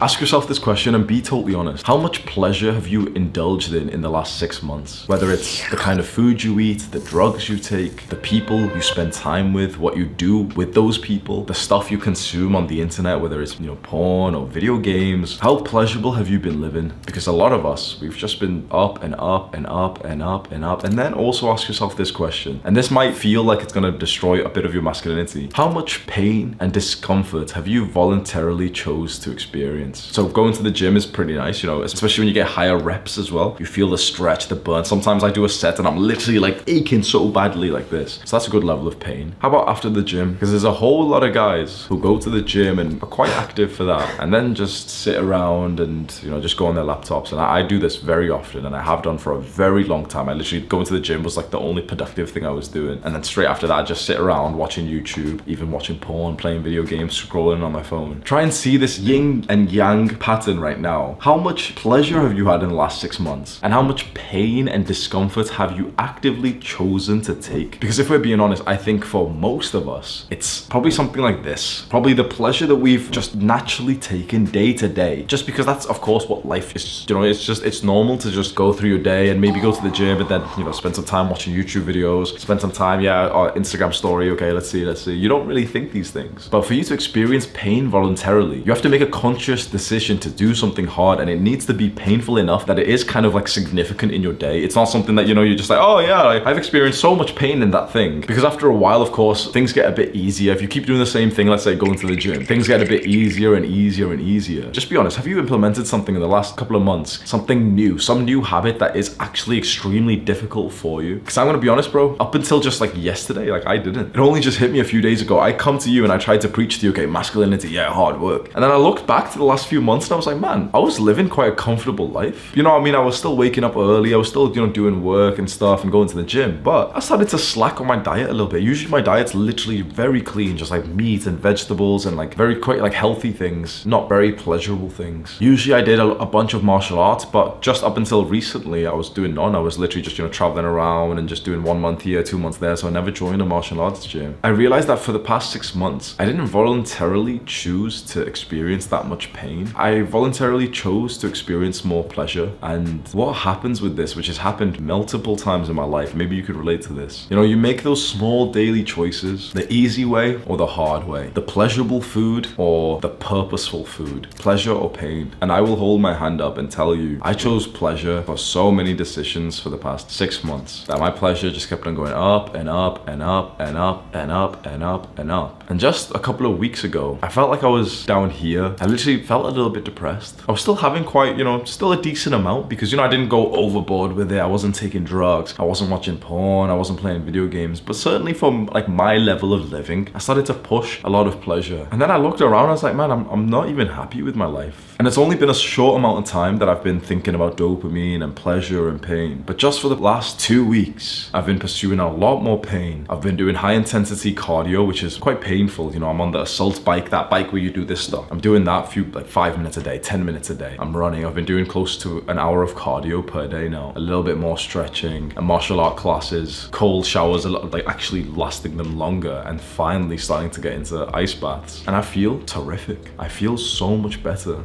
Ask yourself this question and be totally honest. How much pleasure have you indulged in the last 6 months? Whether it's the kind of food you eat, the drugs you take, the people you spend time with, what you do with those people, the stuff you consume on the internet, whether it's, porn or video games. How pleasurable have you been living? Because a lot of us, we've just been up and up and up and up and up. And then also ask yourself this question, and this might feel like it's gonna destroy a bit of your masculinity. How much pain and discomfort have you voluntarily chose to experience? So going to the gym is pretty nice, especially when you get higher reps as well. You feel the stretch, the burn. Sometimes I do a set and I'm literally like aching so badly like this. So that's a good level of pain. How about after the gym? Because there's a whole lot of guys who go to the gym and are quite active for that, and then just sit around and, just go on their laptops. And I do this very often, and I have done for a very long time. I literally going to the gym was like the only productive thing I was doing. And then straight after that, I just sit around watching YouTube, even watching porn, playing video games, scrolling on my phone. Try and see this yin and yang pattern right now. How much pleasure have you had in the last 6 months? And how much pain and discomfort have you actively chosen to take? Because if we're being honest, I think for most of us, it's probably something like this. Probably the pleasure that we've just naturally taken day to day. Just because that's, of course, what life is. It's normal to just go through your day and maybe go to the gym, but then, spend some time watching YouTube videos, spend some time, or Instagram story, okay, let's see. You don't really think these things. But for you to experience pain voluntarily, you have to make a conscious decision to do something hard, and it needs to be painful enough that it is kind of like significant in your day. It's not something that, you're just like, oh yeah, I've experienced so much pain in that thing. Because after a while, of course, things get a bit easier. If you keep doing the same thing, let's say going to the gym, things get a bit easier and easier and easier. Just be honest, have you implemented something in the last couple of months, something new, some new habit that is actually extremely difficult for you? Because I'm gonna be honest, bro, up until just like yesterday, I didn't. It only just hit me a few days ago. I come to you and I tried to preach to you, okay, masculinity, yeah, hard work. And then I looked back to the last few months and I was like, man, I was living quite a comfortable life. You know what I mean? I was still waking up early. I was still, doing work and stuff and going to the gym. But I started to slack on my diet a little bit. Usually my diet's literally very clean, just like meat and vegetables and like very quite like healthy things, not very pleasurable things. Usually I did a bunch of martial arts, but just up until recently I was doing none. I was literally just, traveling around and just doing 1 month here, 2 months there. So I never joined a martial arts gym. I realized that for the past 6 months, I didn't voluntarily choose to experience that much pain. I voluntarily chose to experience more pleasure. And what happens with this, which has happened multiple times in my life, maybe you could relate to this. You make those small daily choices, the easy way or the hard way, the pleasurable food or the purposeful food, pleasure or pain. And I will hold my hand up and tell you, I chose pleasure for so many decisions for the past 6 months that my pleasure just kept on going up and up and up and up and up and up and up. And just a couple of weeks ago, I felt like I was down here. I literally felt a little bit depressed. I was still having quite, still a decent amount because, I didn't go overboard with it. I wasn't taking drugs. I wasn't watching porn. I wasn't playing video games. But certainly from like my level of living, I started to push a lot of pleasure. And then I looked around, I was like, man, I'm not even happy with my life. And it's only been a short amount of time that I've been thinking about dopamine and pleasure and pain. But just for the last 2 weeks, I've been pursuing a lot more pain. I've been doing high intensity cardio, which is quite painful. I'm on the assault bike, that bike where you do this stuff. I'm doing that like 5 minutes a day, 10 minutes a day. I'm running. I've been doing close to an hour of cardio per day now. A little bit more stretching and martial art classes, cold showers, like actually lasting them longer, and finally starting to get into ice baths. And I feel terrific. I feel so much better.